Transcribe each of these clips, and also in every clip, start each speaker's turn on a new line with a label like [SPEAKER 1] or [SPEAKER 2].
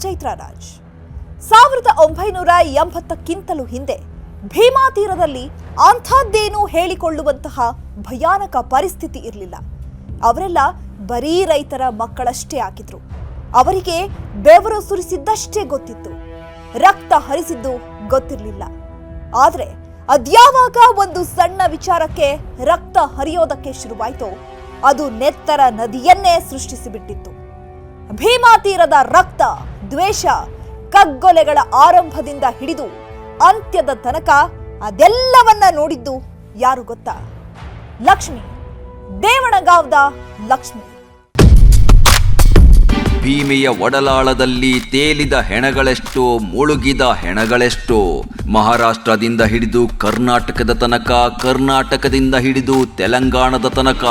[SPEAKER 1] ಚೈತ್ರಾರಾಜ್. 1980ಕ್ಕಿಂತಲೂ ಹಿಂದೆ ಭೀಮಾ ತೀರದಲ್ಲಿ ಅಂಥದ್ದೇನೂ ಹೇಳಿಕೊಳ್ಳುವಂತಹ ಭಯಾನಕ ಪರಿಸ್ಥಿತಿ ಇರಲಿಲ್ಲ. ಅವರೆಲ್ಲ ಬರೀ ರೈತರ ಮಕ್ಕಳಷ್ಟೇ ಆಗಿದ್ರು. ಅವರಿಗೆ ಬೆವರು ಸುರಿಸಿದ್ದಷ್ಟೇ ಗೊತ್ತಿತ್ತು, ರಕ್ತ ಹರಿಸಿದ್ದು ಗೊತ್ತಿರಲಿಲ್ಲ. ಆದ್ರೆ ಅದ್ಯಾವಾಗ ಒಂದು ಸಣ್ಣ ವಿಚಾರಕ್ಕೆ ರಕ್ತ ಹರಿಯೋದಕ್ಕೆ ಶುರುವಾಯಿತೋ ಅದು ನೆತ್ತರ ನದಿಯನ್ನೇ ಸೃಷ್ಟಿಸಿಬಿಟ್ಟಿತ್ತು. ಭೀಮಾ ತೀರದ ರಕ್ತ, ದ್ವೇಷ, ಕಗ್ಗೊಲೆಗಳ ಆರಂಭದಿಂದ ಹಿಡಿದು ಅಂತ್ಯದ ತನಕ ಅದೆಲ್ಲವನ್ನ ನೋಡಿದ್ದು ಯಾರು ಗೊತ್ತಾ? ಲಕ್ಷ್ಮಿ, ದೇವಣಗಾಂವದ ಲಕ್ಷ್ಮಿ.
[SPEAKER 2] ಭೀಮೆಯ ಒಡಲಾಳದಲ್ಲಿ ತೇಲಿದ ಹೆಣಗಳೆಷ್ಟೋ, ಮುಳುಗಿದ ಹೆಣಗಳೆಷ್ಟೋ. ಮಹಾರಾಷ್ಟ್ರದಿಂದ ಹಿಡಿದು ಕರ್ನಾಟಕದ ತನಕ, ಕರ್ನಾಟಕದಿಂದ ಹಿಡಿದು ತೆಲಂಗಾಣದ ತನಕ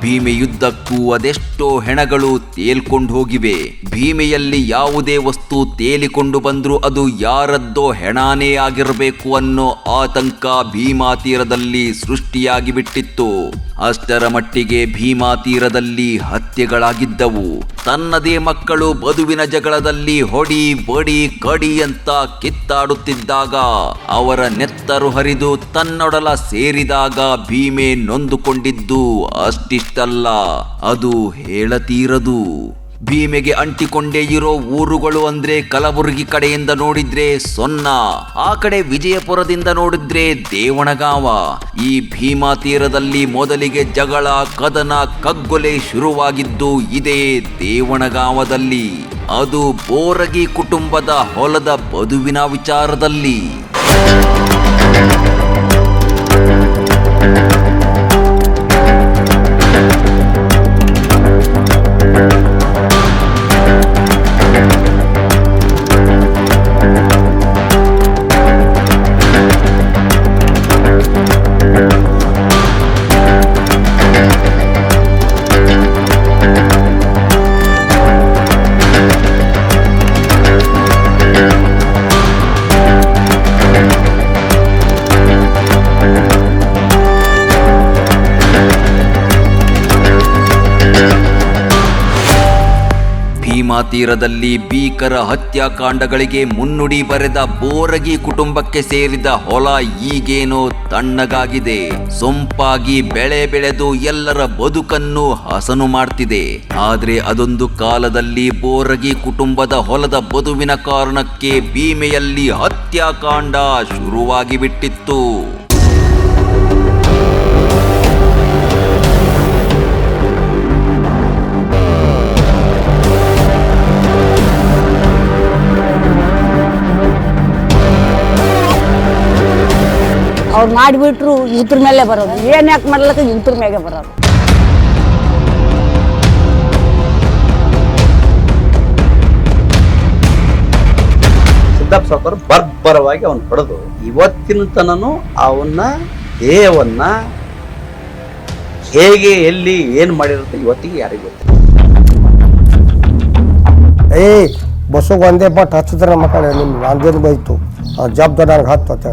[SPEAKER 2] ಭೀಮೆಯುದ್ದಕ್ಕೂ ಅದೆಷ್ಟೋ ಹೆಣಗಳು ತೇಲ್ಕೊಂಡು ಹೋಗಿವೆ. ಭೀಮೆಯಲ್ಲಿ ಯಾವುದೇ ವಸ್ತು ತೇಲಿಕೊಂಡು ಬಂದ್ರೂ ಅದು ಯಾರದ್ದೋ ಹೆಣಾನೇ ಆಗಿರಬೇಕು ಅನ್ನೋ ಆತಂಕ ಭೀಮಾ ತೀರದಲ್ಲಿ ಸೃಷ್ಟಿಯಾಗಿ ಬಿಟ್ಟಿತ್ತು. ಅಷ್ಟರ ಮಟ್ಟಿಗೆ ಭೀಮಾ ತೀರದಲ್ಲಿ ಹತ್ಯೆಗಳಾಗಿದ್ದವು. ತನ್ನದೇ ಮಕ್ಕಳು ಬದುವಿನ ಜಗಳದಲ್ಲಿ ಹೊಡಿ ಬಡಿ ಕಡಿ ಅಂತ ಕಿತ್ತಾಡುತ್ತಿದ್ದಾಗ, ಅವರ ನೆತ್ತರು ಹರಿದು ತನ್ನೊಡಲ ಸೇರಿದಾಗ ಭೀಮೆ ನೊಂದುಕೊಂಡಿದ್ದು ಅಷ್ಟಿಷ್ಟಲ್ಲ, ಅದು ಹೇಳತೀರದು. ಭೀಮೆಗೆ ಅಂಟಿಕೊಂಡೇ ಇರೋ ಊರುಗಳು ಅಂದ್ರೆ ಕಲಬುರಗಿ ಕಡೆಯಿಂದ ನೋಡಿದ್ರೆ ಸೊನ್ನ, ಆ ಕಡೆ ವಿಜಯಪುರದಿಂದ ನೋಡಿದ್ರೆ ದೇವಣಗಾಂವ. ಈ ಭೀಮಾ ತೀರದಲ್ಲಿ ಮೊದಲಿಗೆ ಜಗಳ, ಕದನ, ಕಗ್ಗೊಲೆ ಶುರುವಾಗಿದ್ದು ಇದೇ ದೇವಣಗಾಂವದಲ್ಲಿ. ಅದು ಬೋರಗಿ ಕುಟುಂಬದ ಹೊಲದ ಬದುವಿನ ವಿಚಾರದಲ್ಲಿ. ಭೀಮಾ ತೀರದಲ್ಲಿ ಭೀಕರ ಹತ್ಯಾಕಾಂಡಗಳಿಗೆ ಮುನ್ನುಡಿ ಬರೆದ ಬೋರಗಿ ಕುಟುಂಬಕ್ಕೆ ಸೇರಿದ ಹೊಲ ಈಗೇನೋ ತಣ್ಣಗಾಗಿದೆ. ಸೊಂಪಾಗಿ ಬೆಳೆ ಬೆಳೆದು ಎಲ್ಲರ ಬದುಕನ್ನು ಹಸನು ಮಾಡ್ತಿದೆ. ಆದ್ರೆ ಅದೊಂದು ಕಾಲದಲ್ಲಿ ಬೋರಗಿ ಕುಟುಂಬದ ಹೊಲದ ಬದುವಿನ ಕಾರಣಕ್ಕೆ ಭೀಮೆಯಲ್ಲಿ ಹತ್ಯಾಕಾಂಡ ಶುರುವಾಗಿ ಬಿಟ್ಟಿತ್ತು.
[SPEAKER 3] ಅವ್ರು ಮಾಡಿಬಿಟ್ರು ಇವ್ರ ಮೇಲೆ ಬರೋದು, ಏನ್ ಯಾಕೆ ಮಾಡ್ಲಕ್ಕ ಇವ್ರ ಮೇಲೆ ಬರೋದು.
[SPEAKER 4] ಸಿದ್ದಪ್ಪ ಸಾವ್ಕಾರ್ ಬರ್ಬರವಾಗಿ ಅವನು ಹೊಡೆದು ಇವತ್ತಿನ ತನನು ಅವನ್ನ ದೇಹವನ್ನ ಹೇಗೆ ಎಲ್ಲಿ ಏನ್ ಮಾಡಿರುತ್ತೆ ಇವತ್ತಿಗೆ ಯಾರಿಗೂ ಗೊತ್ತಿಲ್ಲ.
[SPEAKER 5] ಬಸ್ಸಿಗೆ ಒಂದೇ ಬಟ್ ಹಚ್ಚಿದ್ರೆ ಮಕ್ಕಳ ನಿಮ್ ನಂದೇನು ಬೈತು ಜವಾಬ್ದಾರಿ ನನಗೆ ಹತ್ತು ಅಂತ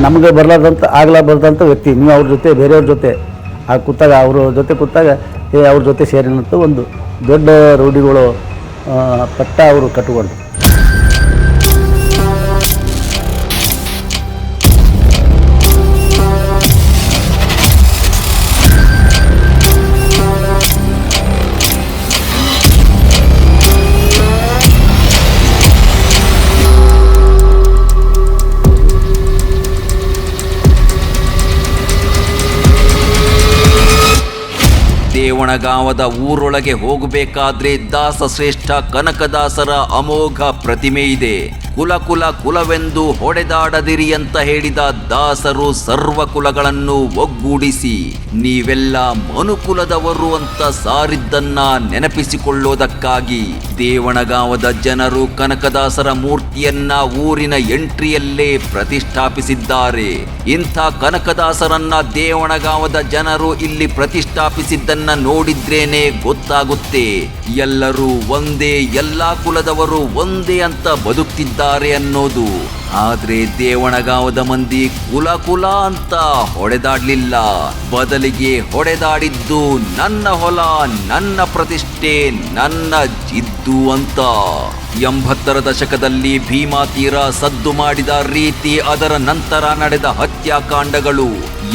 [SPEAKER 6] ನಮಗೆ ಬರ್ಲಾರ್ದಂತ ಆಗ್ಲಾರ್ದಂಥ ವ್ಯಕ್ತಿ ನೀವು ಅವ್ರ ಜೊತೆ ಬೇರೆಯವ್ರ ಜೊತೆ ಕೂತಾಗ ಅವ್ರ ಜೊತೆ ಕೂತಾಗ ಅವ್ರ ಜೊತೆ ಸೇರಿನಂತ ಒಂದು ದೊಡ್ಡ ರೂಢಿಗಳು ಪಟ್ಟ ಅವರು ಕಟ್ಟಿಕೊಂಡು
[SPEAKER 2] ದೇವಣಗಾಂವದ ಊರೊಳಗೆ ಹೋಗಬೇಕಾದ್ರೆ ದಾಸಶ್ರೇಷ್ಠ ಕನಕದಾಸರ ಅಮೋಘ ಪ್ರತಿಮೆ ಇದೆ. ಕುಲ ಕುಲ ಕುಲವೆಂದು ಹೊಡೆದಾಡದಿರಿ ಅಂತ ಹೇಳಿದ ದಾಸರು ಸರ್ವ ಕುಲಗಳನ್ನು ಒಗ್ಗೂಡಿಸಿ ನೀವೆಲ್ಲ ಮನುಕುಲದವರು ಅಂತ ಸಾರಿದ್ದನ್ನ ನೆನಪಿಸಿಕೊಳ್ಳೋದಕ್ಕಾಗಿ ದೇವಣಗಾಂವದ ಜನರು ಕನಕದಾಸರ ಮೂರ್ತಿಯನ್ನ ಊರಿನ ಎಂಟ್ರಿಯಲ್ಲೇ ಪ್ರತಿಷ್ಠಾಪಿಸಿದ್ದಾರೆ. ಇಂಥ ಕನಕದಾಸರನ್ನ ದೇವಣಗಾಂವದ ಜನರು ಇಲ್ಲಿ ಪ್ರತಿಷ್ಠಾಪಿಸಿದ್ದನ್ನ ನೋಡಿದ್ರೇನೆ ಗೊತ್ತಾಗುತ್ತೆ, ಎಲ್ಲರೂ ಒಂದೇ, ಎಲ್ಲಾ ಕುಲದವರು ಒಂದೇ ಅಂತ ಬದುಕ್ತಿದ್ದಾರೆ. ಮಾಡಿದ್ದಾರೆ ಅನ್ನೋದು. ಆದ್ರೆ ದೇವಣಗಾಂವದ ಮಂದಿ ಕುಲ ಅಂತ ಹೊಡೆದಾಡ್ಲಿಲ್ಲ, ಬದಲಿಗೆ ಹೊಡೆದಾಡಿದ್ದು ನನ್ನ ಹೊಲ, ನನ್ನ ಪ್ರತಿಷ್ಠೆ, ನನ್ನ ಜಿದ್ದು ಅಂತ. 80ರ ದಶಕದಲ್ಲಿ ಭೀಮಾ ತೀರ ಸದ್ದು ಮಾಡಿದ ರೀತಿ, ಅದರ ನಂತರ ನಡೆದ ಹತ್ಯಾಕಾಂಡಗಳು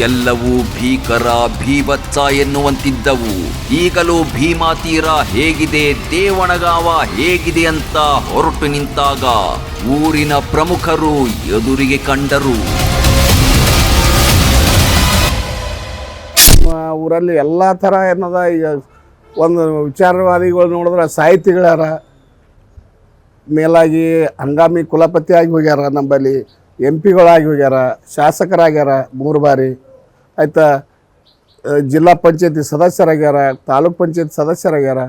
[SPEAKER 2] ಎಲ್ಲವೂ ಭೀಕರ, ಭೀಭತ್ಸ ಎನ್ನುವಂತಿದ್ದವು. ಈಗಲೂ ಭೀಮಾ ತೀರ ಹೇಗಿದೆ, ದೇವಣಗಾಂವ ಹೇಗಿದೆ ಅಂತ ಹೊರಟು ನಿಂತಾಗ ಊರಿನ ಪ್ರಮುಖರು ಎದುರಿಗೆ ಕಂಡರು.
[SPEAKER 7] ಊರಲ್ಲಿ ಎಲ್ಲ ಥರ ಏನದ, ಈಗ ಒಂದು ವಿಚಾರವಾದಿಗಳು ನೋಡಿದ್ರೆ ಸಾಹಿತಿಗಳಾರ, ಮೇಲಾಗಿ ಹಂಗಾಮಿ ಕುಲಪತಿ ಆಗಿ ಹೋಗ್ಯಾರ, ನಮ್ಮಲ್ಲಿ MP ಗಳಾಗಿ ಹೋಗ್ಯಾರ, ಶಾಸಕರಾಗ್ಯಾರ 3 ಬಾರಿ ಆಯ್ತಾ, ಜಿಲ್ಲಾ ಪಂಚಾಯತಿ ಸದಸ್ಯರಾಗ್ಯಾರ, ತಾಲೂಕ್ ಪಂಚಾಯತ್ ಸದಸ್ಯರಾಗ್ಯಾರ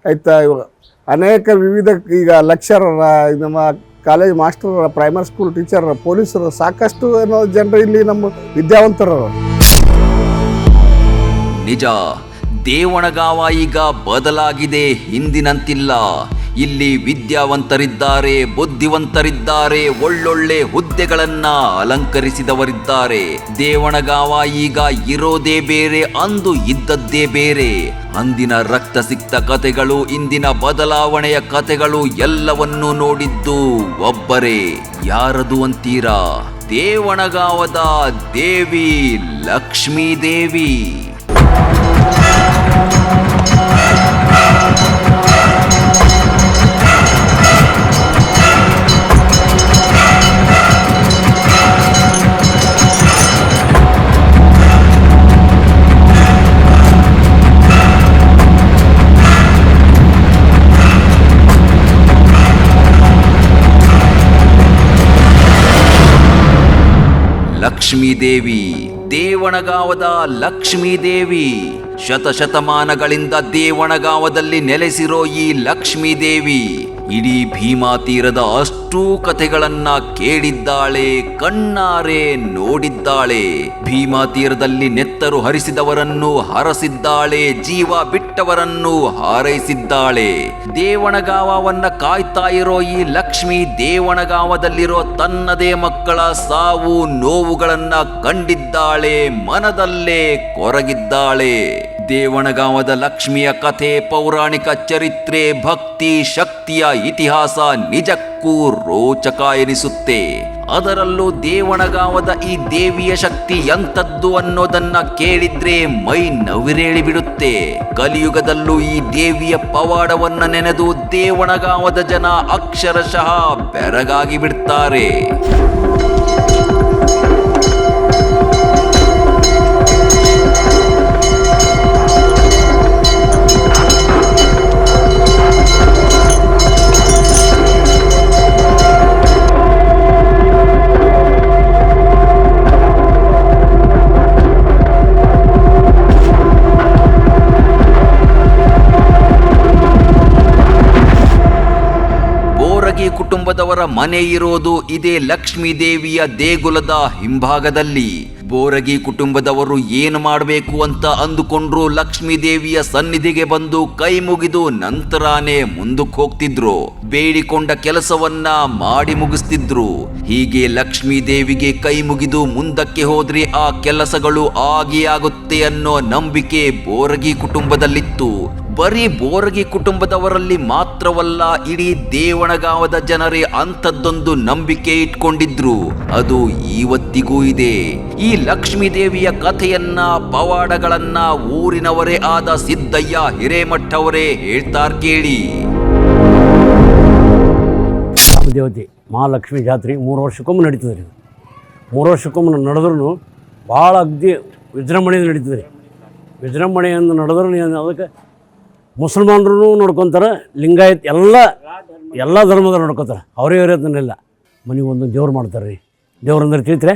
[SPEAKER 7] ಆಯ್ತಾ, ಅನೇಕ ವಿವಿಧ ಈಗ ಲೆಕ್ಚರರ, ನಮ್ಮ college master, primary school teacher, ಪೊಲೀಸರು, ಸಾಕಷ್ಟು ಏನೋ ಜನರು ಇಲ್ಲಿ ನಮ್ಮ ವಿದ್ಯಾವಂತರು.
[SPEAKER 2] ನಿಜ, ದೇವಣಗಾಂವ ಈಗ ಬದಲಾಗಿದೆ, ಹಿಂದಿನಂತಿಲ್ಲ. ಇಲ್ಲಿ ವಿದ್ಯಾವಂತರಿದ್ದಾರೆ, ಬುದ್ಧಿವಂತರಿದ್ದಾರೆ, ಒಳ್ಳೊಳ್ಳೆ ಹುದ್ದೆಗಳನ್ನ ಅಲಂಕರಿಸಿದವರಿದ್ದಾರೆ. ದೇವಣಗಾಂವ ಈಗ ಇರೋದೇ ಬೇರೆ, ಅಂದು ಇದ್ದದ್ದೇ ಬೇರೆ. ಅಂದಿನ ರಕ್ತ ಸಿಕ್ತ ಕತೆಗಳು, ಇಂದಿನ ಬದಲಾವಣೆಯ ಕತೆಗಳು ಎಲ್ಲವನ್ನೂ ನೋಡಿದ್ದು ಒಬ್ಬರೇ. ಯಾರದು ಅಂತೀರಾ? ದೇವಣಗಾಂವದ ದೇವಿ ಲಕ್ಷ್ಮೀ ದೇವಿ. ಲಕ್ಷ್ಮೀ ದೇವಿ, ದೇವಣಗಾಂವದ ಲಕ್ಷ್ಮೀ ದೇವಿ. ಶತಶತಮಾನಗಳಿಂದ ದೇವಣಗಾಂವದಲ್ಲಿ ನೆಲೆಸಿರೋ ಈ ಲಕ್ಷ್ಮೀ ದೇವಿ ಇಡೀ ಭೀಮಾ ತೀರದ ಅಷ್ಟೂ ಕಥೆಗಳನ್ನ ಕೇಳಿದ್ದಾಳೆ, ಕಣ್ಣಾರೆ ನೋಡಿದ್ದಾಳೆ. ಭೀಮಾ ತೀರದಲ್ಲಿ ನೆತ್ತರು ಹರಿಸಿದವರನ್ನು ಹರಸಿದ್ದಾಳೆ, ಜೀವ ಬಿಟ್ಟವರನ್ನು ಹಾರೈಸಿದ್ದಾಳೆ. ದೇವಣಗಾಂವವನ್ನ ಕಾಯ್ತಾ ಇರೋ ಈ ಲಕ್ಷ್ಮಿ ದೇವಣಗಾಂವದಲ್ಲಿರೋ ತನ್ನದೇ ಮಕ್ಕಳ ಸಾವು ನೋವುಗಳನ್ನ ಕಂಡಿದ್ದಾಳೆ, ಮನದಲ್ಲೇ ಕೊರಗಿದ್ದಾಳೆ. ದೇವಣಗಾಂವದ ಲಕ್ಷ್ಮಿಯ ಕಥೆ, ಪೌರಾಣಿಕ ಚರಿತ್ರೆ, ಭಕ್ತಿ, ಶಕ್ತಿಯ ಇತಿಹಾಸ ನಿಜಕ್ಕೂ ರೋಚಕ ಎನಿಸುತ್ತೆ. ಅದರಲ್ಲೂ ದೇವಣಗಾಂವದ ಈ ದೇವಿಯ ಶಕ್ತಿ ಎಂಥದ್ದು ಅನ್ನೋದನ್ನ ಕೇಳಿದ್ರೆ ಮೈ ನವಿರೇಳಿ ಬಿಡುತ್ತೆ. ಕಲಿಯುಗದಲ್ಲೂ ಈ ದೇವಿಯ ಪವಾಡವನ್ನ ನೆನೆದು ದೇವಣಗಾಂವದ ಜನ ಅಕ್ಷರಶಃ ಬೆರಗಾಗಿ ಬಿಡ್ತಾರೆ. ಕುಟುಂಬದವರ ಮನೆ ಇರೋದು ಇದೇ ಲಕ್ಷ್ಮೀ ದೇವಿಯ ದೇಗುಲದ ಹಿಂಭಾಗದಲ್ಲಿ. ಬೋರಗಿ ಕುಟುಂಬದವರು ಏನು ಮಾಡಬೇಕು ಅಂತ ಅಂದುಕೊಂಡ್ರು ಲಕ್ಷ್ಮೀ ದೇವಿಯ ಸನ್ನಿಧಿಗೆ ಬಂದು ಕೈ ಮುಗಿದು ನಂತರಾನೇ ಮುಂದಕ್ಕೆ ಹೋಗ್ತಿದ್ರು. ಬೇಡಿಕೊಂಡ ಕೆಲಸವನ್ನ ಮಾಡಿ ಮುಗಿಸ್ತಿದ್ರು. ಹೀಗೆ ಲಕ್ಷ್ಮೀ ದೇವಿಗೆ ಕೈ ಮುಗಿದು ಮುಂದಕ್ಕೆ ಹೋದ್ರೆ ಆ ಕೆಲಸಗಳು ಆಗೇ ಆಗುತ್ತೆ ಅನ್ನೋ ನಂಬಿಕೆ ಬೋರಗಿ ಕುಟುಂಬದಲ್ಲಿತ್ತು. ಬರೀ ಬೋರಗಿ ಕುಟುಂಬದವರಲ್ಲಿ ಮಾತ್ರವಲ್ಲ, ಇಡೀ ದೇವಣಗಾಂವದ ಜನರೇ ಅಂಥದ್ದೊಂದು ನಂಬಿಕೆ ಇಟ್ಕೊಂಡಿದ್ರು. ಅದು ಇವತ್ತಿಗೂ ಇದೆ. ಈ ಲಕ್ಷ್ಮೀ ದೇವಿಯ ಕಥೆಯನ್ನ, ಪವಾಡಗಳನ್ನ ಊರಿನವರೇ ಆದ ಸಿದ್ದಯ್ಯ ಹಿರೇಮಠವರೇ ಹೇಳ್ತಾರ್ ಕೇಳಿ.
[SPEAKER 8] ದೇವತೆ ಮಹಾಲಕ್ಷ್ಮಿ ಜಾತ್ರೆ 3 ವರ್ಷಕ್ಕೊಮ್ಮೆ ನಡೀತದೆ ರೀ. 3 ವರ್ಷಕ್ಕೊಮ್ಮೆ ನಡೆದ್ರೂ ಭಾಳ ಅಗ್ದಿ ವಿಜೃಂಭಣೆಯಿಂದ ನಡೀತದೆ ರೀ. ವಿಜೃಂಭಣೆಯಿಂದ ನಡೆದ್ರೂ ಅದಕ್ಕೆ ಮುಸಲ್ಮಾನರು ನೋಡ್ಕೊತಾರೆ, ಲಿಂಗಾಯತ್ ಎಲ್ಲ ಧರ್ಮದವ್ರು ನೋಡ್ಕೊತಾರೆ. ಅವರೇ ಅದನ್ನೆಲ್ಲ ಮನೆಗೆ ಒಂದೊಂದು ದೇವ್ರು ಮಾಡ್ತಾರೆ ರೀ. ದೇವ್ರಂದ್ರೆ ತಿಳಿತ್ರೆ?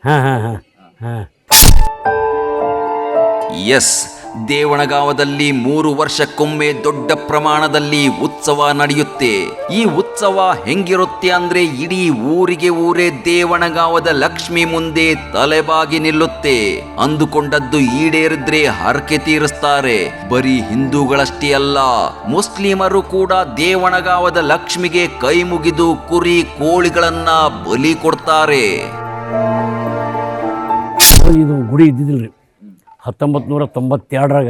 [SPEAKER 8] ಹಾಂ.
[SPEAKER 2] ಎಸ್, ದೇವಣಗಾವದಲ್ಲಿ 3 ವರ್ಷಕ್ಕೊಮ್ಮೆ ದೊಡ್ಡ ಪ್ರಮಾಣದಲ್ಲಿ ಉತ್ಸವ ನಡೆಯುತ್ತೆ. ಈ ಉತ್ಸವ ಹೆಂಗಿರುತ್ತೆ ಅಂದ್ರೆ ಇಡೀ ಊರೇ ದೇವಣಗಾವದ ಲಕ್ಷ್ಮಿ ಮುಂದೆ ತಲೆಬಾಗಿ ನಿಲ್ಲುತ್ತೆ. ಅಂದುಕೊಂಡದ್ದು ಈಡೇರಿದ್ರೆ ಹರಕೆ ತೀರಿಸ್ತಾರೆ. ಬರೀ ಹಿಂದೂಗಳಷ್ಟೇ ಅಲ್ಲ, ಮುಸ್ಲಿಮರು ಕೂಡ ದೇವಣಗಾವದ ಲಕ್ಷ್ಮಿಗೆ ಕೈ ಮುಗಿದು ಕುರಿ ಕೋಳಿಗಳನ್ನ ಬಲಿ ಕೊಡ್ತಾರೆ.
[SPEAKER 8] ಇದು ಗುಡಿ ಇದ್ದಿದ್ದಿಲ್ಲ ರೀ. 1992ರಾಗ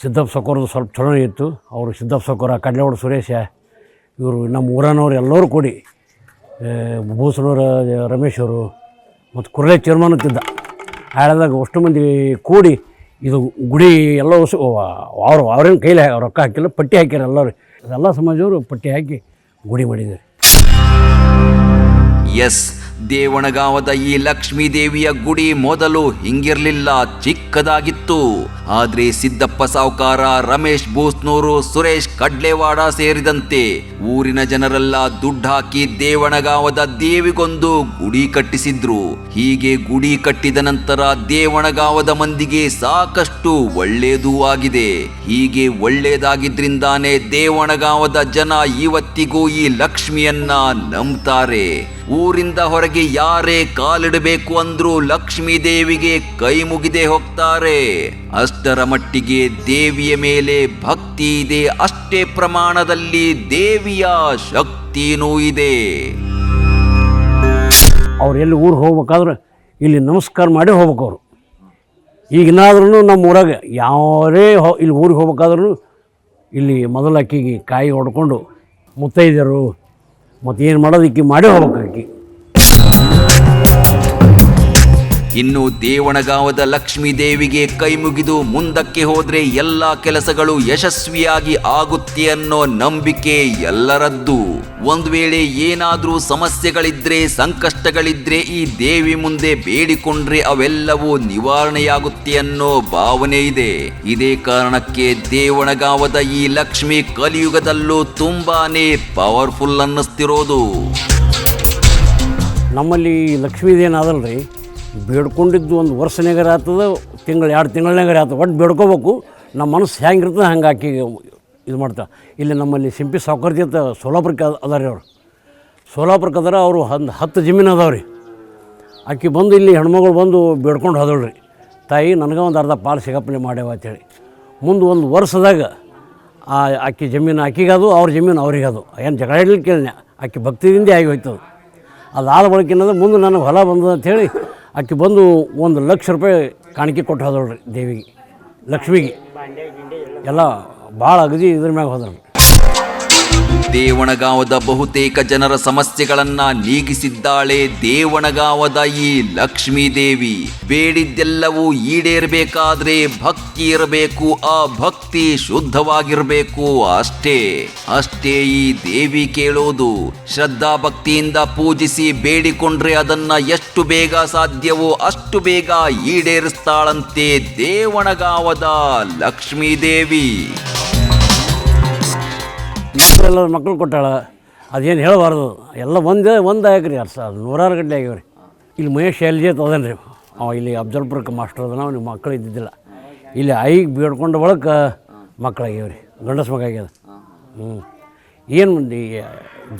[SPEAKER 8] ಸಿದ್ದಪ್ಪ ಸೌಕರ್ದು ಸ್ವಲ್ಪ ಚಲೋನೇ ಇತ್ತು. ಅವರು ಸಿದ್ದಪ್ಪ ಸೌಕರ, ಕಡ್ಲೆವಾಡ ಸುರೇಶ, ಇವರು ನಮ್ಮ ಊರನವ್ರು ಎಲ್ಲರೂ ಕೂಡಿ, ಭೂಸನೂರ ರಮೇಶ್ ಅವರು ಮತ್ತು ಕುರ್ಲೆ ಚೇರ್ಮನ್ ಅಂತಿದ್ದ, ಆಳದಾಗ ಅಷ್ಟು ಮಂದಿ ಕೂಡಿ ಇದು ಗುಡಿ ಎಲ್ಲ ಅವ್ರೇನು ಕೈಲಿ ರೊಕ್ಕ ಹಾಕಿಲ್ಲ, ಪಟ್ಟಿ ಹಾಕ್ಯಾರ ಎಲ್ಲರೂ. ಎಲ್ಲ ಸಮಾಜವರು ಪಟ್ಟಿ ಹಾಕಿ ಗುಡಿ ಮಾಡಿದ್ದಾರೆ.
[SPEAKER 2] ಎಸ್, ದೇವಣಗಾವದ ಈ ಲಕ್ಷ್ಮೀ ದೇವಿಯ ಗುಡಿ ಮೊದಲು ಹಿಂಗಿರ್ಲಿಲ್ಲ, ಚಿಕ್ಕದಾಗಿತ್ತು. ಆದ್ರೆ ಸಿದ್ದಪ್ಪ ಸಾವ್ಕಾರ, ರಮೇಶ್ ಬೂಸ್ನೂರು, ಸುರೇಶ್ ಕಡ್ಲೆವಾಡ ಸೇರಿದಂತೆ ಊರಿನ ಜನರೆಲ್ಲ ದುಡ್ಡು ಹಾಕಿ ದೇವಣಗಾವದ ದೇವಿಗೊಂದು ಗುಡಿ ಕಟ್ಟಿಸಿದ್ರು. ಹೀಗೆ ಗುಡಿ ಕಟ್ಟಿದ ನಂತರ ದೇವಣಗಾವದ ಮಂದಿಗೆ ಸಾಕಷ್ಟು ಒಳ್ಳೇದೂ ಆಗಿದೆ. ಹೀಗೆ ಒಳ್ಳೇದಾಗಿದ್ರಿಂದಾನೇ ದೇವಣಗಾವದ ಜನ ಇವತ್ತಿಗೂ ಈ ಲಕ್ಷ್ಮಿಯನ್ನ ನಂಬ್ತಾರೆ. ಊರಿಂದ ಹೊರಗೆ ಯಾರೇ ಕಾಲಿಡಬೇಕು ಅಂದ್ರೂ ಲಕ್ಷ್ಮೀ ದೇವಿಗೆ ಕೈ ಮುಗಿದೆ ಹೋಗ್ತಾರೆ. ಅಷ್ಟರ ಮಟ್ಟಿಗೆ ದೇವಿಯ ಮೇಲೆ ಭಕ್ತಿ ಇದೆ, ಅಷ್ಟೇ ಪ್ರಮಾಣದಲ್ಲಿ ದೇವಿಯ ಶಕ್ತಿನೂ ಇದೆ.
[SPEAKER 8] ಅವ್ರು ಎಲ್ಲಿ ಊರಿಗೆ ಹೋಗ್ಬೇಕಾದ್ರೆ ಇಲ್ಲಿ ನಮಸ್ಕಾರ ಮಾಡಿ ಹೋಗ್ಬೇಕು. ಅವರು ಈಗಿನಾದ್ರೂ ನಮ್ಮ ಊರಾಗ ಯಾರೇ ಇಲ್ಲಿ ಊರಿಗೆ ಹೋಗ್ಬೇಕಾದ್ರೂ ಇಲ್ಲಿ ಮೊದಲು ಅಕ್ಕಿಗೆ ಕಾಯಿ ಹೊಡ್ಕೊಂಡು ಮುತ್ತೈದೆಯರು ಮತ್ತು ಏನು ಮಾಡೋದಕ್ಕೆ ಮಾಡೇ ಹೋಗ್ಬೇಕು ಆಕಿ.
[SPEAKER 2] ಇನ್ನು ದೇವಣಗಾವದ ಲಕ್ಷ್ಮೀ ದೇವಿಗೆ ಕೈ ಮುಗಿದು ಮುಂದಕ್ಕೆ ಹೋದ್ರೆ ಎಲ್ಲ ಕೆಲಸಗಳು ಯಶಸ್ವಿಯಾಗಿ ಆಗುತ್ತೆ ಅನ್ನೋ ನಂಬಿಕೆ ಎಲ್ಲರದ್ದು. ಒಂದ್ ವೇಳೆ ಏನಾದ್ರೂ ಸಮಸ್ಯೆಗಳಿದ್ರೆ, ಸಂಕಷ್ಟಗಳಿದ್ರೆ ಈ ದೇವಿ ಮುಂದೆ ಬೇಡಿಕೊಂಡ್ರೆ ಅವೆಲ್ಲವೂ ನಿವಾರಣೆಯಾಗುತ್ತೆ ಅನ್ನೋ ಭಾವನೆ ಇದೆ. ಇದೇ ಕಾರಣಕ್ಕೆ ದೇವಣಗಾವದ ಈ ಲಕ್ಷ್ಮಿ ಕಲಿಯುಗದಲ್ಲೂ ತುಂಬಾನೇ ಪವರ್ಫುಲ್ ಅನ್ನಿಸ್ತಿರೋದು.
[SPEAKER 8] ನಮ್ಮಲ್ಲಿ ಲಕ್ಷ್ಮೀದೇನಾದಲ್ಲ ರೀ, ಬೇಡ್ಕೊಂಡಿದ್ದು ಒಂದು ವರ್ಷನಾಗಾರ ಆಗ್ತದೆ, 2 ತಿಂಗಳನಾಗಾರ ಆಗ್ತದೆ, ಒಟ್ಟು ಬೇಡ್ಕೋಬೇಕು. ನಮ್ಮ ಮನಸ್ಸು ಹೆಂಗಿರ್ತದೆ ಹಂಗೆ ಆಕಿ ಇದು ಮಾಡ್ತಾವೆ. ಇಲ್ಲಿ ನಮ್ಮಲ್ಲಿ ಸಿಂಪಿ ಸಾವುಕಾರ್ತಿ ಅಂತ ಸೋಲಾಪುರಕ್ಕೆ ಅದಾರ ರೀ. ಅವರು ಸೋಲಾಪುರಕ್ಕೆ ಅದಾರ. ಅವರು 10 ಜಮೀನು ಅದಾವೆ ರೀ. ಆಕಿ ಬಂದು ಇಲ್ಲಿ ಹೆಣ್ಮಗಳು ಬಂದು ಬೇಡ್ಕೊಂಡು ಹೋದಳು ರೀ, ತಾಯಿ ನನಗೆ ಒಂದು ಅರ್ಧ ಪಾಲು ಸಿಗಪ್ಪಲೆ ಮಾಡ್ಯಾವ ಅಂತೇಳಿ. ಮುಂದೆ ಒಂದು ವರ್ಷದಾಗ ಆಕಿ ಜಮೀನು ಆಕಿಗದು, ಅವ್ರ ಜಮೀನು ಅವ್ರಿಗದು. ಏನು ಜಗಳ ಇಡ್ಲಿಕ್ಕೆ ಕೇಳಿನ, ಆಕಿ ಭಕ್ತಿದಿಂದ ಆಗಿ ಹೋಯ್ತದು. ಅದಾದ ಬಳಿಕ ಏನಂದ್ರೆ ಮುಂದೆ ನನಗೆ ಹೊಲ ಬಂದದ ಅಂಥೇಳಿ ಆಕೆ ಬಂದು 1 ಲಕ್ಷ ರೂಪಾಯಿ ಕಾಣಿಕೆ ಕೊಟ್ಟು ಹೋದಳು ರೀ ದೇವಿಗೆ, ಲಕ್ಷ್ಮಿಗೆ. ಎಲ್ಲ ಭಾಳ ಅಗದಿ ಇದ್ರ ಮ್ಯಾಗ ಹೋದ್ರು.
[SPEAKER 2] ದೇವಣಗಾವದ ಬಹುತೇಕ ಜನರ ಸಮಸ್ಯೆಗಳನ್ನ ನೀಗಿಸಿದ್ದಾಳೆ ದೇವಣಗಾವದ ಈ ಲಕ್ಷ್ಮೀ ದೇವಿ. ಬೇಡಿದ್ದೆಲ್ಲವೂ ಈಡೇರಬೇಕಾದ್ರೆ ಭಕ್ತಿ ಇರಬೇಕು, ಆ ಭಕ್ತಿ ಶುದ್ಧವಾಗಿರಬೇಕು. ಅಷ್ಟೇ ಈ ದೇವಿ ಕೇಳೋದು. ಶ್ರದ್ಧಾ ಭಕ್ತಿಯಿಂದ ಪೂಜಿಸಿ ಬೇಡಿಕೊಂಡ್ರೆ ಅದನ್ನ ಎಷ್ಟು ಬೇಗ ಸಾಧ್ಯವೋ ಅಷ್ಟು ಬೇಗ ಈಡೇರಿಸ್ತಾಳಂತೆ ದೇವಣಗಾವದ ಲಕ್ಷ್ಮೀ ದೇವಿ.
[SPEAKER 8] ಎಲ್ಲ ಮಕ್ಕಳು ಕೊಟ್ಟಾಳ, ಅದೇನು ಹೇಳಬಾರ್ದು. ಎಲ್ಲ ಒಂದು ಆಗ್ಯಾಕ್ರಿ, 100 ಗಂಟೆ ಆಗ್ಯಾವ್ರಿ. ಇಲ್ಲಿ ಮಹೇಶ್ ಎಲ್ ಜಿ ಅದನ್ ರೀ, ಅವ ಇಲ್ಲಿ ಅಫ್ಜಲ್ಪುರಕ್ಕೆ ಮಾಸ್ಟರ್ ಅದನ. ಅವ್ನಿಗೆ ಮಕ್ಕಳು ಇದ್ದಿದ್ದಿಲ್ಲ. ಇಲ್ಲಿ ಐಗೆ ಬೇಡ್ಕೊಂಡ ಬಳಕ ಮಕ್ಕಳಾಗ್ಯಾವ್ರಿ, ಗಂಡಸ ಮಗ ಆಗ್ಯದ. ಏನು ಮಂದಿ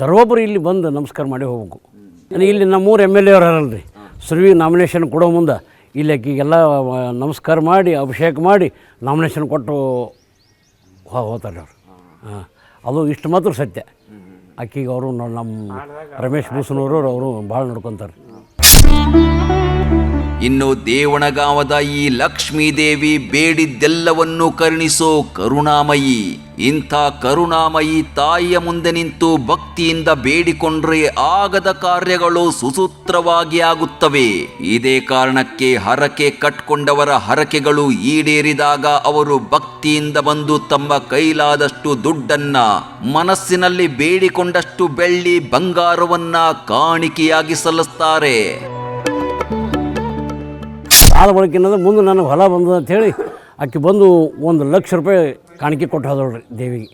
[SPEAKER 8] ದರ್ವೊಬ್ಬರು ಇಲ್ಲಿ ಬಂದು ನಮಸ್ಕಾರ ಮಾಡಿ ಹೋಗ್ಬೇಕು. ಇಲ್ಲಿ ನಮ್ಮೂರು MLA ಅವ್ರು ಅರಲ್ರಿ, ಸುರ್ವಿ ನಾಮಿನೇಷನ್ ಕೊಡೋ ಮುಂದೆ ಇಲ್ಲಿ ಆಕಿಗೆಲ್ಲ ನಮಸ್ಕಾರ ಮಾಡಿ ಅಭಿಷೇಕ ಮಾಡಿ ನಾಮಿನೇಷನ್ ಕೊಟ್ಟು ಹೋಗ್ತಾರೆ ಅವ್ರು. ಅದು ಇಷ್ಟು ಮಾತ್ರ ಸತ್ಯ. ಆಕಿಗೆ ಅವರು ನಮ್ಮ ರಮೇಶ್ ಬೂಸನೂರು ಅವರು ಭಾಳ ನೋಡ್ಕೊತಾರೆ.
[SPEAKER 2] ಇನ್ನು ದೇವಣಗಾವದ ಈ ಲಕ್ಷ್ಮೀ ದೇವಿ ಬೇಡಿದ್ದೆಲ್ಲವನ್ನೂ ಕರುಣಿಸೋ ಕರುಣಾಮಯಿ. ಇಂಥ ಕರುಣಾಮಯಿ ತಾಯಿಯ ಮುಂದೆ ನಿಂತು ಭಕ್ತಿಯಿಂದ ಬೇಡಿಕೊಂಡ್ರೆ ಆಗದ ಕಾರ್ಯಗಳು ಸುಸೂತ್ರವಾಗಿ ಆಗುತ್ತವೆ. ಇದೇ ಕಾರಣಕ್ಕೆ ಹರಕೆ ಕಟ್ಕೊಂಡವರ ಹರಕೆಗಳು ಈಡೇರಿದಾಗ ಅವರು ಭಕ್ತಿಯಿಂದ ಬಂದು ತಮ್ಮ ಕೈಲಾದಷ್ಟು ದುಡ್ಡನ್ನ, ಮನಸ್ಸಿನಲ್ಲಿ ಬೇಡಿಕೊಂಡಷ್ಟು ಬೆಳ್ಳಿ ಬಂಗಾರವನ್ನ ಕಾಣಿಕೆಯಾಗಿ ಸಲ್ಲಿಸ್ತಾರೆ.
[SPEAKER 8] ಆದ ಬಳಿಕ ಏನಂದ್ರೆ ಮುಂದೆ ನನಗೆ ಹೊಲ ಬಂದದ ಅಂಥೇಳಿ ಆಕೆ ಬಂದು 1 ಲಕ್ಷ ರೂಪಾಯಿ ಕಾಣಿಕೆ ಕೊಟ್ಟು ಹೋದಳು ರೀ ದೇವಿಗೆ.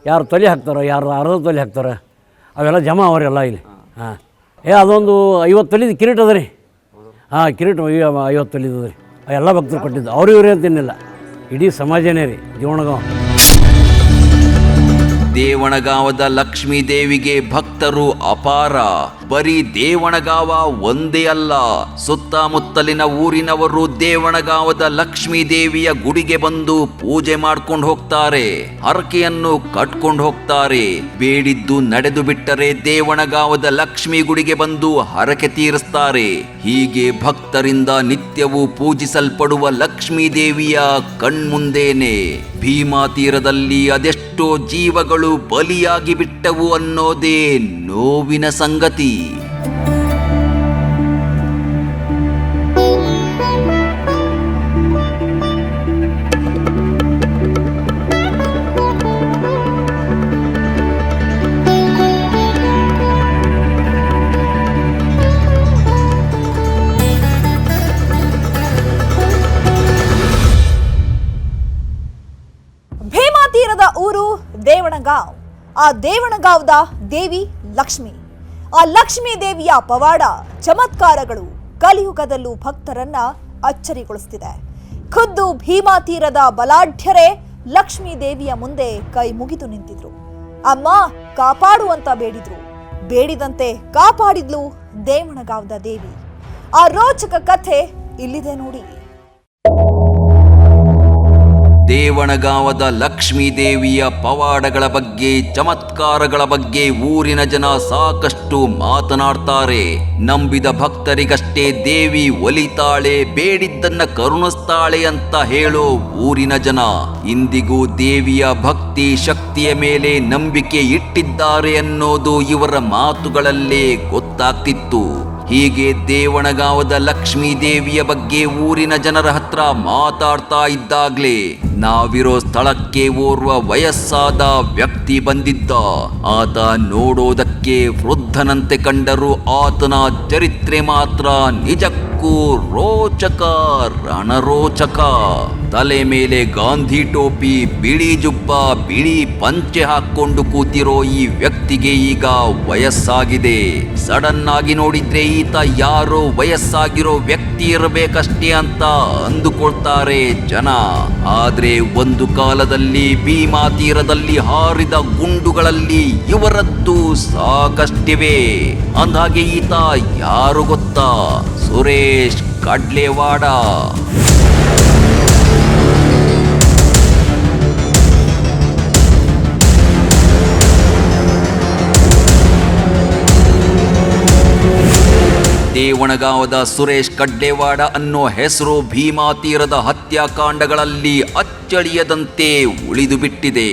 [SPEAKER 8] ಯಾರು ತೊಲೆ ಹಾಕ್ತಾರೆ, ಯಾರು ಅರ್ಧ ತೊಲೆ ಹಾಕ್ತಾರೆ, ಅವೆಲ್ಲ ಜಮಾ ಅವರೆಲ್ಲ ಇಲ್ಲಿ. ಅದೊಂದು 50 ತೊಲಿದ ಕಿರೀಟ ಅದ ರೀ. ಕಿರೀಟ 50 ತೊಲಿದ ರೀ. ಎಲ್ಲ ಭಕ್ತರು ಕೊಟ್ಟಿದ್ದು. ಅವರು ಇವರೇ ಅಂತೇನಿಲ್ಲ, ಇಡೀ ಸಮಾಜನೇ ರೀ ದೇವಣಗಾಂವ್.
[SPEAKER 2] ದೇವಣಗಾಂವದ ಲಕ್ಷ್ಮೀ ದೇವಿಗೆ ಭಕ್ತರು ಅಪಾರ. ಬರೀ ದೇವಣಗಾಂವ ಒಂದೇ ಅಲ್ಲ, ಸುತ್ತಮುತ್ತಲಿನ ಊರಿನವರು ದೇವಣಗಾಂವದ ಲಕ್ಷ್ಮೀ ದೇವಿಯ ಗುಡಿಗೆ ಬಂದು ಪೂಜೆ ಮಾಡ್ಕೊಂಡು ಹೋಗ್ತಾರೆ, ಹರಕೆಯನ್ನು ಕಟ್ಕೊಂಡು ಹೋಗ್ತಾರೆ. ಬೇಡಿದ್ದು ನಡೆದು ಬಿಟ್ಟರೆ ದೇವಣಗಾಂವದ ಲಕ್ಷ್ಮೀ ಗುಡಿಗೆ ಬಂದು ಹರಕೆ ತೀರಿಸ್ತಾರೆ. ಹೀಗೆ ಭಕ್ತರಿಂದ ನಿತ್ಯವೂ ಪೂಜಿಸಲ್ಪಡುವ ಲಕ್ಷ್ಮೀ ದೇವಿಯ ಕಣ್ಮುಂದೇನೆ ಭೀಮಾ ತೀರದಲ್ಲಿ ಅದೆಷ್ಟೋ ಜೀವಗಳು ಬಲಿಯಾಗಿ ಬಿಟ್ಟವು ಅನ್ನೋದೇ ನೋವಿನ ಸಂಗತಿ.
[SPEAKER 1] ಭೀಮಾ ತೀರದ ಊರು ದೇವಣಗಾಂವ್. ಆ ದೇವಣಗಾಂವದ ದೇವಿ ಲಕ್ಷ್ಮಿ. ಆ ಲಕ್ಷ್ಮೀ ದೇವಿಯ ಪವಾಡ ಚಮತ್ಕಾರಗಳು ಕಲಿಯುಗದಲ್ಲೂ ಭಕ್ತರನ್ನ ಅಚ್ಚರಿಗೊಳಿಸುತ್ತಿದೆ. ಖುದ್ದು ಭೀಮಾ ತೀರದ ಬಲಾಢ್ಯರೇ ಲಕ್ಷ್ಮೀ ದೇವಿಯ ಮುಂದೆ ಕೈ ಮುಗಿದು ನಿಂತಿದ್ರು. ಅಮ್ಮ ಕಾಪಾಡುವಂತ ಬೇಡಿದ್ರು. ಬೇಡಿದಂತೆ ಕಾಪಾಡಿದ್ಲು ದೇವಣಗಾಂವದ ದೇವಿ. ಆ ರೋಚಕ ಕಥೆ ಇಲ್ಲಿದೆ ನೋಡಿ.
[SPEAKER 2] ದೇವಣಗಾಂವದ ಲಕ್ಷ್ಮೀ ದೇವಿಯ ಪವಾಡಗಳ ಬಗ್ಗೆ, ಚಮತ್ಕಾರಗಳ ಬಗ್ಗೆ ಊರಿನ ಜನ ಸಾಕಷ್ಟು ಮಾತನಾಡ್ತಾರೆ. ನಂಬಿದ ಭಕ್ತರಿಗಷ್ಟೇ ದೇವಿ ಒಲಿತಾಳೆ, ಬೇಡಿದ್ದನ್ನ ಕರುಣಿಸ್ತಾಳೆ ಅಂತ ಹೇಳೋ ಊರಿನ ಜನ ಇಂದಿಗೂ ದೇವಿಯ ಭಕ್ತಿ ಶಕ್ತಿಯ ಮೇಲೆ ನಂಬಿಕೆ ಇಟ್ಟಿದ್ದಾರೆ ಅನ್ನೋದು ಇವರ ಮಾತುಗಳಲ್ಲೇ ಗೊತ್ತಾಗ್ತಿತ್ತು. ಹೀಗೆ ದೇವಣಗಾಂವದ ಲಕ್ಷ್ಮೀ ದೇವಿಯ ಬಗ್ಗೆ ಊರಿನ ಜನರ ಹತ್ರ ಮಾತಾಡ್ತಾ ಇದ್ದಾಗ್ಲೇ ನಾವಿರೋ ಸ್ಥಳಕ್ಕೆ ಓರ್ವ ವಯಸ್ಸಾದ ವ್ಯಕ್ತಿ ಬಂದಿದ್ದ. ಆತ ನೋಡೋದಕ್ಕೆ ವೃದ್ಧನಂತೆ ಕಂಡರೂ ಆತನ ಚರಿತ್ರೆ ಮಾತ್ರ ನಿಜಕ್ಕೂ ರೋಚಕ, ರಣರೋಚಕ. ತಲೆ ಮೇಲೆ ಗಾಂಧಿ ಟೋಪಿ, ಬಿಳಿ ಜುಬ್ಬ, ಬಿಳಿ ಪಂಚೆ ಹಾಕೊಂಡು ಕೂತಿರೋ ಈ ವ್ಯಕ್ತಿಗೆ ಈಗ ವಯಸ್ಸಾಗಿದೆ. ಸಡನ್ ಆಗಿ ನೋಡಿದ್ರೆ ಈತ ಯಾರೋ ವಯಸ್ಸಾಗಿರೋ ವ್ಯಕ್ತಿ ಇರಬೇಕಷ್ಟೇ ಅಂತ ಅಂದುಕೊಳ್ತಾರೆ ಜನ. ಆದ್ರೆ ಒಂದು ಕಾಲದಲ್ಲಿ ಭೀಮಾ ತೀರದಲ್ಲಿ ಹಾರಿದ ಗುಂಡುಗಳಲ್ಲಿ ಇವರದ್ದು ಸಾಕಷ್ಟಿವೆ. ಅಂದ್ಹಾಗೆ ಈತ ಯಾರು ಗೊತ್ತಾ? ಸುರೇಶ್ ಕಡ್ಲೇವಾಡ. ದೇವಣಗಾಂವದ ಸುರೇಶ್ ಕಡ್ಲೇವಾಡ ಅನ್ನೋ ಹೆಸರು ಭೀಮಾ ತೀರದ ಹತ್ಯಾಕಾಂಡಗಳಲ್ಲಿ ಅಚ್ಚಳಿಯದಂತೆ ಉಳಿದು ಬಿಟ್ಟಿದೆ.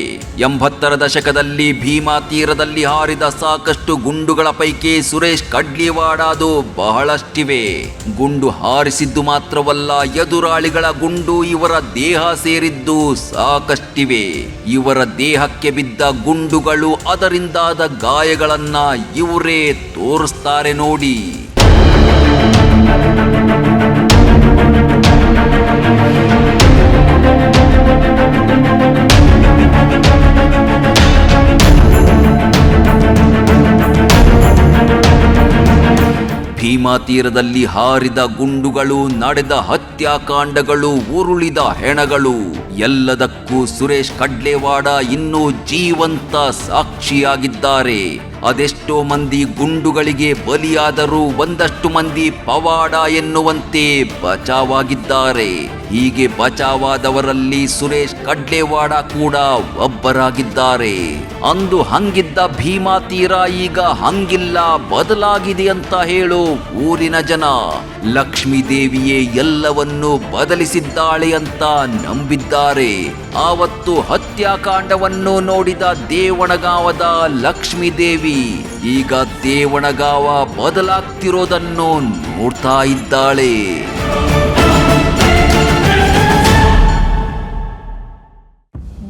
[SPEAKER 2] 80ರ ದಶಕದಲ್ಲಿ ಭೀಮಾ ತೀರದಲ್ಲಿ ಹಾರಿದ ಸಾಕಷ್ಟು ಗುಂಡುಗಳ ಪೈಕಿ ಸುರೇಶ್ ಕಡ್ಲೇವಾಡದು ಬಹಳಷ್ಟಿವೆ. ಗುಂಡು ಹಾರಿಸಿದ್ದು ಮಾತ್ರವಲ್ಲ, ಎದುರಾಳಿಗಳ ಗುಂಡು ಇವರ ದೇಹ ಸೇರಿದ್ದು ಸಾಕಷ್ಟಿವೆ. ಇವರ ದೇಹಕ್ಕೆ ಬಿದ್ದ ಗುಂಡುಗಳು, ಅದರಿಂದಾದ ಗಾಯಗಳನ್ನ ಇವರೇ ತೋರಿಸ್ತಾರೆ ನೋಡಿ. ಭೀಮಾ ತೀರದಲ್ಲಿ ಹಾರಿದ ಗುಂಡುಗಳು, ನಡೆದ ಹತ್ಯಾಕಾಂಡಗಳು, ಉರುಳಿದ ಹೆಣಗಳು ಎಲ್ಲದಕ್ಕೂ ಸುರೇಶ್ ಕಡ್ಲೇವಾಡ ಇನ್ನೂ ಜೀವಂತ ಸಾಕ್ಷಿಯಾಗಿದ್ದಾರೆ. ಅದೆಷ್ಟೋ ಮಂದಿ ಗುಂಡುಗಳಿಗೆ ಬಲಿಯಾದರೂ ಒಂದಷ್ಟು ಮಂದಿ ಪವಾಡ ಎನ್ನುವಂತೆ ಬಚಾವಾಗಿದ್ದಾರೆ. ಹೀಗೆ ಬಚಾವಾದವರಲ್ಲಿ ಸುರೇಶ್ ಕಡ್ಲೇವಾಡ ಕೂಡ ಒಬ್ಬರಾಗಿದ್ದಾರೆ. ಅಂದು ಹಂಗಿದ್ದ ಭೀಮಾ ತೀರ ಈಗ ಹಂಗಿಲ್ಲ, ಬದಲಾಗಿದೆ ಅಂತ ಹೇಳೋ ಊರಿನ ಜನ ಲಕ್ಷ್ಮೀ ದೇವಿಯೇ ಎಲ್ಲವನ್ನೂ ಬದಲಿಸಿದ್ದಾಳೆ ಅಂತ ನಂಬಿದ್ದಾರೆ. ಆವತ್ತು ಹತ್ಯಾಕಾಂಡವನ್ನು ನೋಡಿದ ದೇವಣಗಾಂವದ ಲಕ್ಷ್ಮೀ ದೇವಿ ಈಗ ದೇವಣಗಾಂವ ಬದಲಾಗ್ತಿರೋದನ್ನು ನೋಡ್ತಾ ಇದ್ದಾಳೆ.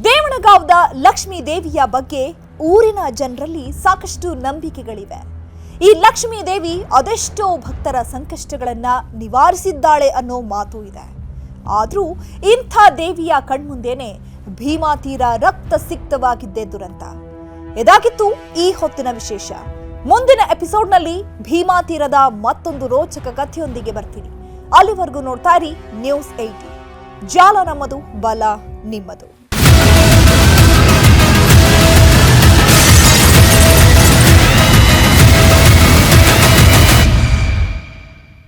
[SPEAKER 1] ದೇವಣಗಾಂವದ ಲಕ್ಷ್ಮೀ ದೇವಿಯ ಬಗ್ಗೆ ಊರಿನ ಜನರಲ್ಲಿ ಸಾಕಷ್ಟು ನಂಬಿಕೆಗಳಿವೆ. ಈ ಲಕ್ಷ್ಮೀ ದೇವಿ ಅದೆಷ್ಟೋ ಭಕ್ತರ ಸಂಕಷ್ಟಗಳನ್ನ ನಿವಾರಿಸಿದ್ದಾಳೆ ಅನ್ನೋ ಮಾತು ಇದೆ. ಆದ್ರೂ ಇಂಥ ದೇವಿಯ ಕಣ್ಮುಂದೇನೆ ಭೀಮಾ ತೀರ ರಕ್ತ ಸಿಕ್ತವಾಗಿದ್ದೇ ದುರಂತ. ಇದಾಗಿತ್ತು ಈ ಹೊತ್ತಿನ ವಿಶೇಷ. ಮುಂದಿನ ಎಪಿಸೋಡ್ನಲ್ಲಿ ಭೀಮಾ ತೀರದ ಮತ್ತೊಂದು ರೋಚಕ ಕಥೆಯೊಂದಿಗೆ ಬರ್ತೀನಿ. ಅಲ್ಲಿವರೆಗೂ ನೋಡ್ತಾ ಇರಿ ನ್ಯೂಸ್ 18. ಜಾಲ ನಮ್ಮದು, ಬಲ ನಿಮ್ಮದು.